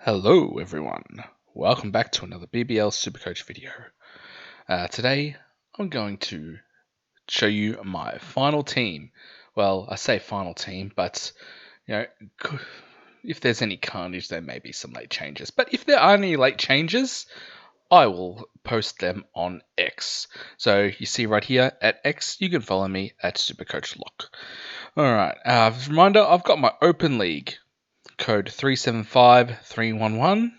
Hello everyone, welcome back to another BBL Supercoach video. Today I'm going to show you my final team. Well, I say final team, but you know, if there's any carnage there may be some late changes. But if there are any late changes, I will post them on X. So you see right here at X, you can follow me at Supercoach Lock. Alright, reminder, I've got my Open League, code 375311.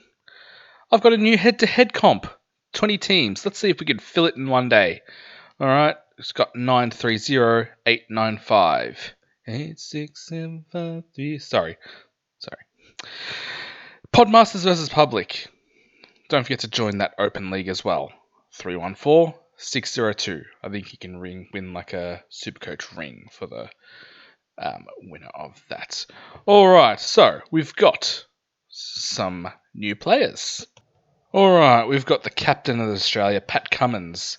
I've got a new head-to-head comp. 20 teams. Let's see if we can fill it in one day. All right. It's got 930895. 86753. Sorry. Podmasters versus Public. Don't forget to join that open league as well. 314602. I think you can win like a Supercoach ring for the winner of that. All right. So we've got some new players. All right, we've got the captain of Australia, Pat Cummins,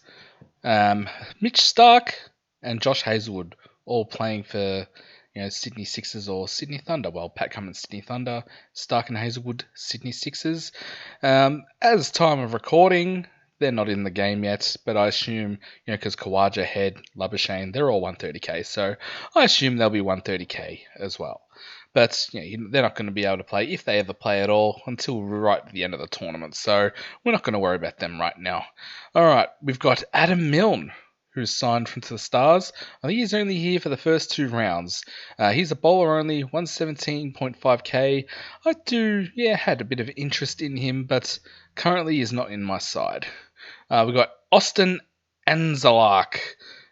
Mitch Stark, and Josh Hazlewood, all playing for Sydney Sixers or Sydney Thunder. Well, Pat Cummins, Sydney Thunder, Stark and Hazlewood, Sydney Sixers. As time of recording, they're not in the game yet, but I assume because Kawaja, Head, Labuschagne, they're all 130k, so I assume they'll be 130k as well. But they're not going to be able to play, if they ever play at all, until right at the end of the tournament. So we're not going to worry about them right now. All right, we've got Adam Milne, who's signed from the Stars. I think he's only here for the first two rounds. He's a bowler only, 117.5k. I had a bit of interest in him, but currently he's not in my side. We've got Austin Anzalak,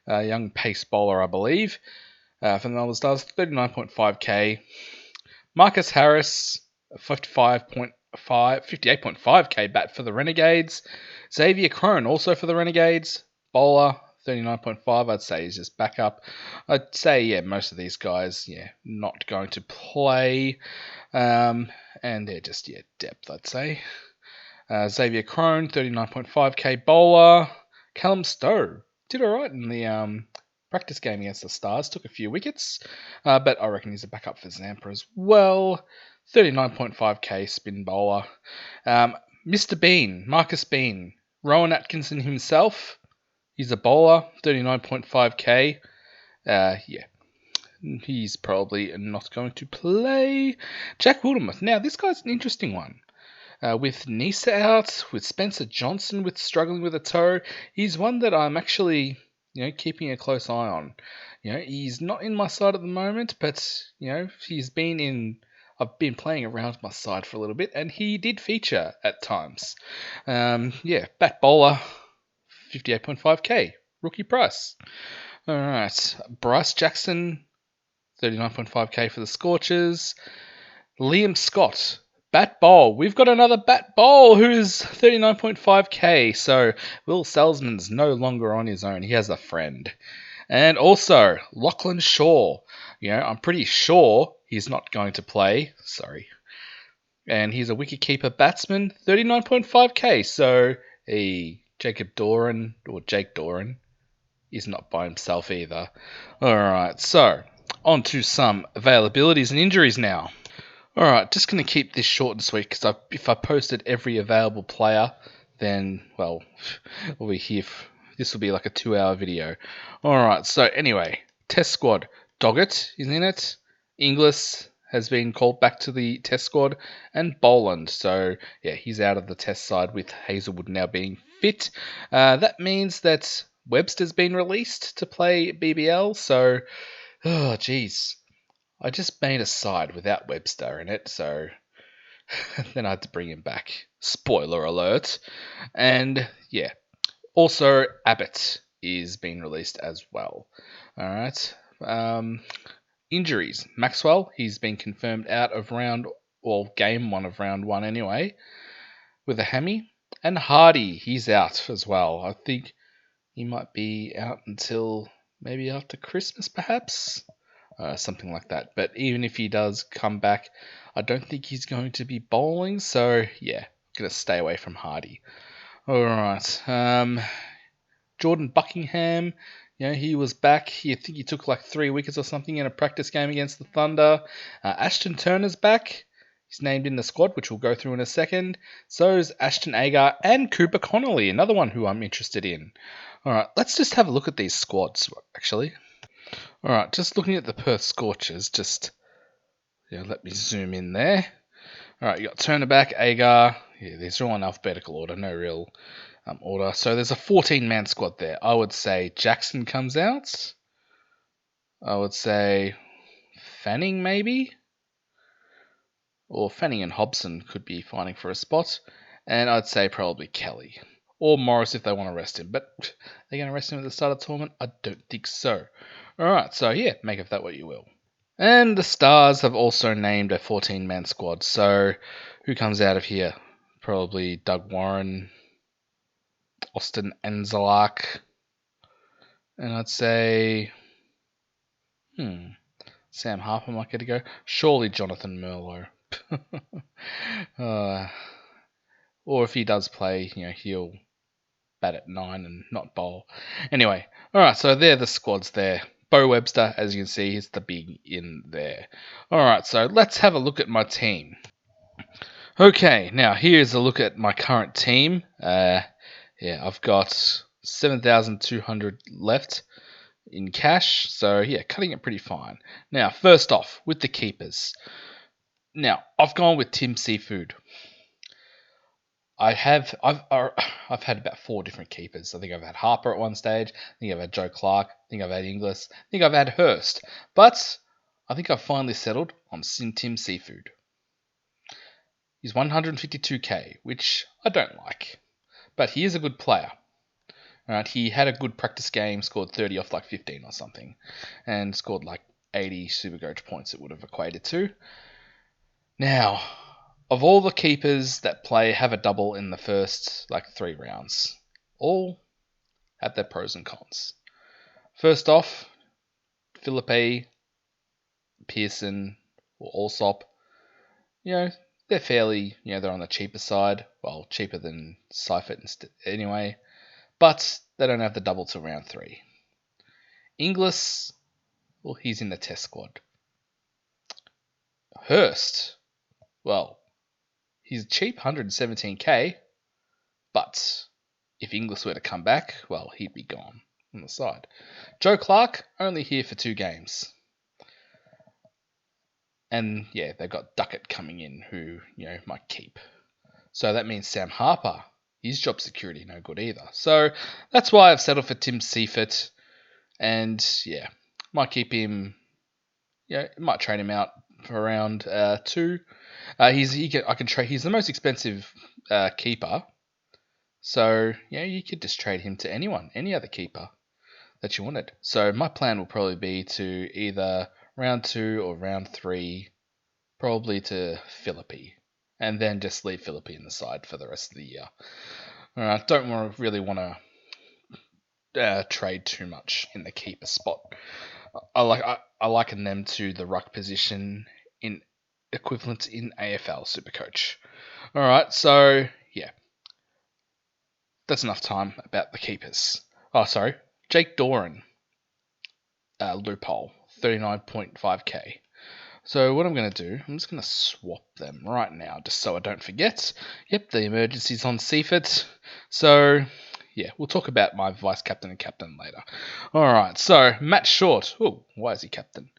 a young pace bowler, I believe. From the Melbourne Stars, 39.5k. Marcus Harris, 58.5k bat for the Renegades. Xavier Crone, also for the Renegades. Bowler, 39.5. I'd say he's just backup. I'd say, most of these guys, not going to play. And they're just, depth, I'd say. Xavier Crone, 39.5k bowler. Callum Stowe did alright in the practice game against the Stars, took a few wickets, but I reckon he's a backup for Zampa as well. 39.5k spin bowler. Mr. Bean, Marcus Bean, Rowan Atkinson himself, he's a bowler, 39.5k. He's probably not going to play. Jack Wildermuth. Now, this guy's an interesting one. With Nisa out, with Spencer Johnson struggling with a toe, he's one that I'm actually keeping a close eye on. He's not in my side at the moment, but I've been playing around my side for a little bit, and he did feature at times. Bat bowler, 58.5k, rookie price. All right, Bryce Jackson, 39.5k for the Scorchers. Liam Scott, bat bowl. We've got another bat bowl who's 39.5k. So Will Salzman's no longer on his own. He has a friend. And also Lachlan Shaw. I'm pretty sure he's not going to play. Sorry. And he's a wicketkeeper batsman, 39.5k. So Jake Doran is not by himself either. Alright, so on to some availabilities and injuries now. Alright, just going to keep this short and sweet because if I posted every available player, then, well, we'll be here. This will be like a 2-hour video. Alright, so anyway, test squad. Doggett is in it. Inglis has been called back to the test squad. And Boland. So, he's out of the test side with Hazlewood now being fit. That means that Webster's been released to play BBL. So, oh, geez. I just made a side without Webster in it, so then I had to bring him back. Spoiler alert. And also Abbott is being released as well. Alright. Injuries. Maxwell, he's been confirmed out of game 1 of round 1 anyway, with a hammy. And Hardy, he's out as well. I think he might be out until maybe after Christmas, perhaps? Something like that. But even if he does come back, I don't think he's going to be bowling. So, I'm going to stay away from Hardy. All right. Jordan Buckingham, he was back. I think he took like 3 wickets or something in a practice game against the Thunder. Ashton Turner's back. He's named in the squad, which we'll go through in a second. So's Ashton Agar and Cooper Connolly, another one who I'm interested in. All right, let's just have a look at these squads, actually. All right, just looking at the Perth Scorchers, let me zoom in there. All right, you got Turnerback, Agar. Yeah, these are all in alphabetical order, no real order. So there's a 14-man squad there. I would say Jackson comes out. I would say Fanning, maybe? Or Fanning and Hobson could be fighting for a spot. And I'd say probably Kelly. Or Morris if they want to rest him. But they're going to rest him at the start of the tournament? I don't think so. Alright, so yeah, make of that what you will. And the Stars have also named a 14-man squad. So who comes out of here? Probably Doug Warren, Austin Anzalak. And I'd say... Sam Harper might get a go. Surely Jonathan Merlot. Or if he does play, he'll bat at 9 and not bowl. Anyway, alright, so they're the squads there. Bo Webster, as you can see, is the big in there. Alright, so let's have a look at my team. Okay, now here's a look at my current team. I've got 7,200 left in cash, so yeah, cutting it pretty fine. Now, first off, with the keepers. Now, I've gone with Tim Seafood. I've had about 4 different keepers. I think I've had Harper at one stage. I think I've had Joe Clark. I think I've had Inglis. I think I've had Hurst. But I think I've finally settled on Tim Seafood. He's 152k, which I don't like, but he is a good player. Right, he had a good practice game, scored 30 off like 15 or something, and scored like 80 Supercoach points it would have equated to. Now, of all the keepers that have a double in the first like 3 rounds, all have their pros and cons. First off, Philippe, Pearson, or Allsop, they're fairly, they're on the cheaper side. Well, cheaper than Seifert anyway. But they don't have the double till round 3. Inglis, well, he's in the test squad. Hurst, well, he's cheap, 117k. But if Inglis were to come back, well, he'd be gone on the side. Joe Clark, only here for 2 games. And yeah, they've got Duckett coming in who, might keep. So that means Sam Harper, his job security no good either. So that's why I've settled for Tim Seifert. And yeah, might keep him, might trade him out for around 2. He's the most expensive keeper. So you could just trade him to any other keeper that you wanted. So my plan will probably be to either round 2 or round 3, probably to Philippe, and then just leave Philippe in the side for the rest of the year. Don't really want to trade too much in the keeper spot. I liken them to the ruck position in equivalent in AFL Supercoach. All right, so yeah, that's enough time about the keepers. Oh, sorry, Jake Doran, loophole, 39.5k. So what I'm going to do, I'm just going to swap them right now, just so I don't forget. Yep, the emergency's on Seifert. So yeah, we'll talk about my vice captain and captain later. All right, so Matt Short. Oh, why is he captain?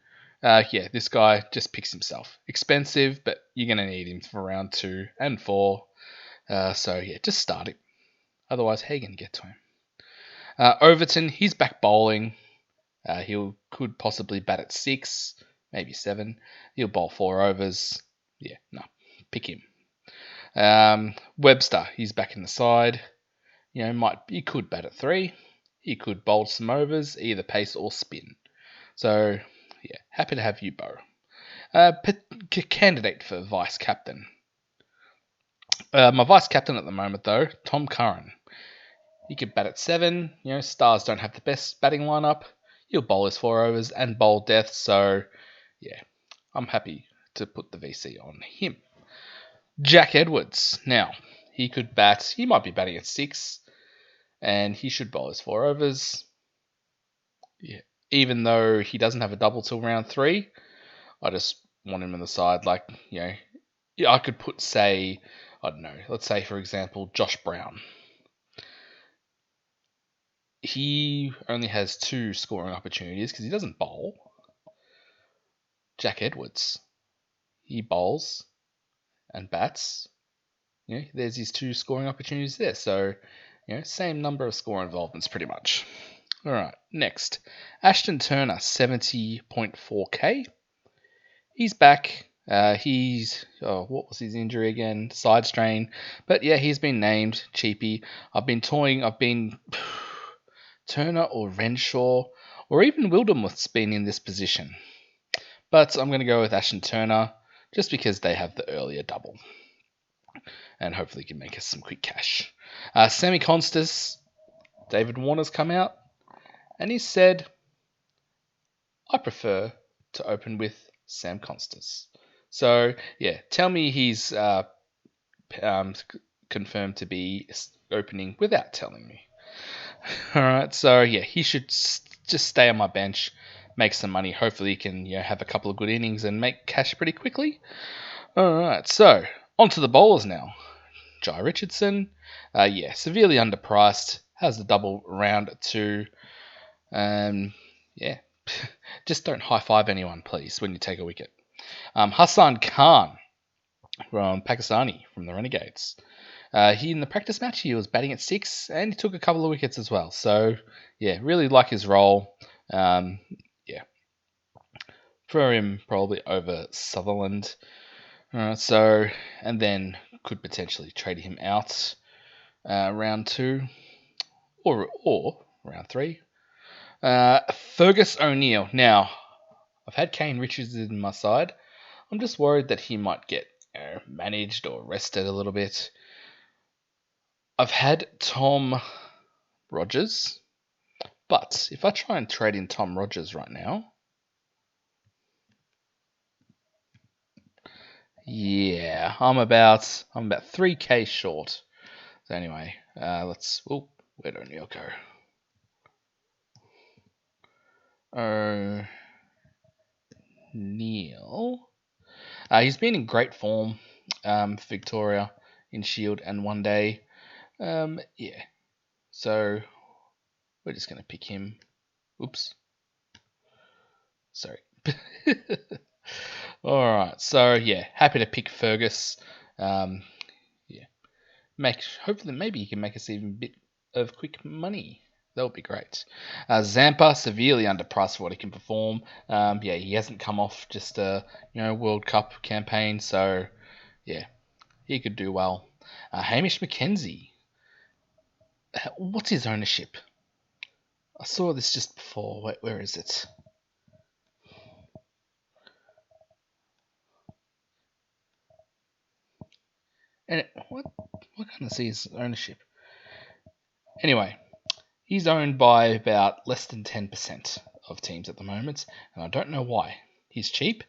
This guy just picks himself. Expensive, but you're going to need him for round 2 and 4. So yeah, just start him. Otherwise, how are you going to get to him? Overton, he's back bowling. He could possibly bat at 6, maybe 7. He'll bowl 4 overs. Yeah, no, pick him. Webster, he's back in the side. He could bat at 3. He could bowl some overs, either pace or spin. So, yeah, happy to have you, Bo. Candidate for vice captain. My vice captain at the moment, though, Tom Curran. He could bat at 7. Stars don't have the best batting lineup. He'll bowl his 4 overs and bowl death. So, yeah, I'm happy to put the VC on him. Jack Edwards. Now, he could bat. He might be batting at 6. And he should bowl his 4 overs. Yeah. Even though he doesn't have a double till round 3, I just want him on the side. Yeah, I could put, say, I don't know, let's say, for example, Josh Brown. He only has 2 scoring opportunities because he doesn't bowl. Jack Edwards, he bowls and bats. There's his 2 scoring opportunities there. So, same number of score involvements pretty much. All right, next. Ashton Turner, 70.4k. He's back. What was his injury again? Side strain. But yeah, he's been named cheapy. I've been toying. Turner or Renshaw or even Wildermuth's been in this position. But I'm going to go with Ashton Turner just because they have the earlier double. And hopefully can make us some quick cash. Sammy Constas, David Warner's come out and he said, I prefer to open with Sam Constas. So, yeah, tell me he's um, confirmed to be opening without telling me. All right, so yeah, he should just stay on my bench, make some money. Hopefully, he can have a couple of good innings and make cash pretty quickly. All right, so on to the bowlers now. Jai Richardson, severely underpriced, has the double round 2. Yeah, just don't high five anyone, please, when you take a wicket. Hassan Khan from Pakistani from the Renegades. He in the practice match he was batting at 6 and he took a couple of wickets as well. So yeah, really like his role. Yeah, throw him probably over Sutherland. And then could potentially trade him out round 2 or round 3. Fergus O'Neill. Now, I've had Kane Richards in my side. I'm just worried that he might get managed or rested a little bit. I've had Tom Rogers, but if I try and trade in Tom Rogers right now, yeah, I'm about 3k short. So anyway, where'd O'Neill go? O'Neill. He's been in great form for Victoria in Shield and One Day. Yeah, so we're just going to pick him. Oops. Sorry. All right. So yeah, happy to pick Fergus. Yeah, hopefully maybe he can make us even a bit of quick money. That would be great. Zampa severely underpriced for what he can perform. He hasn't come off just a World Cup campaign, so yeah, he could do well. Hamish McKenzie. What's his ownership? I saw this just before. Where is it? And what can't I see his ownership? Anyway, he's owned by about less than 10% of teams at the moment, and I don't know why. He's cheap.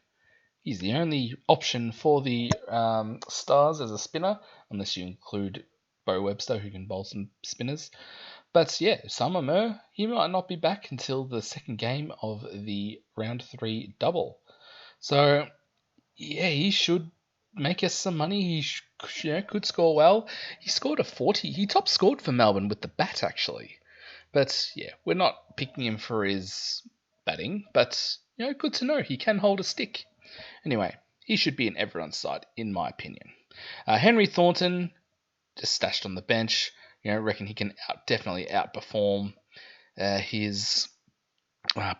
He's the only option for the Stars as a spinner, unless you include Bo Webster, who can bowl some spinners. But yeah, Summer Mer, he might not be back until the second game of the round 3 double. So yeah, he should make us some money. He could score well. He scored a 40. He top scored for Melbourne with the bat actually. But yeah, we're not picking him for his batting. But good to know he can hold a stick. Anyway, he should be in everyone's side, in my opinion. Henry Thornton just stashed on the bench. Reckon he can definitely outperform his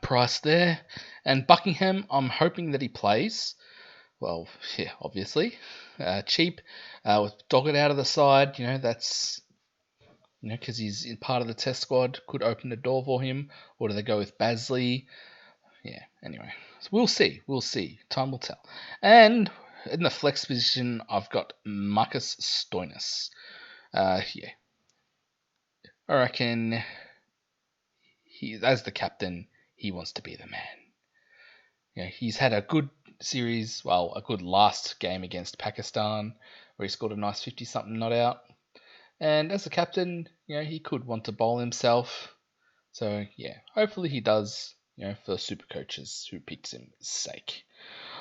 price there. And Buckingham, I'm hoping that he plays. Well, yeah, obviously. Cheap, with Doggett out of the side, that's, because he's in part of the test squad, could open the door for him. Or do they go with Basley? Yeah, anyway. So we'll see. Time will tell. And in the flex position, I've got Marcus Stoinis. Yeah. I reckon as the captain, he wants to be the man. He's had a good series, a good last game against Pakistan, where he scored a nice 50-something not out. And as a captain, he could want to bowl himself. So, yeah, hopefully he does, for super coaches who picks him sake.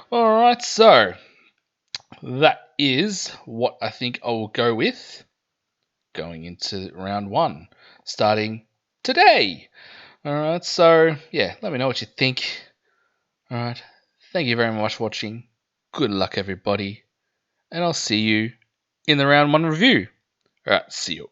Alright, so that is what I think I will go with going into round 1, starting today. All right, so yeah, let me know what you think. All right, thank you very much for watching. Good luck, everybody, and I'll see you in the round 1 review. All right, see you.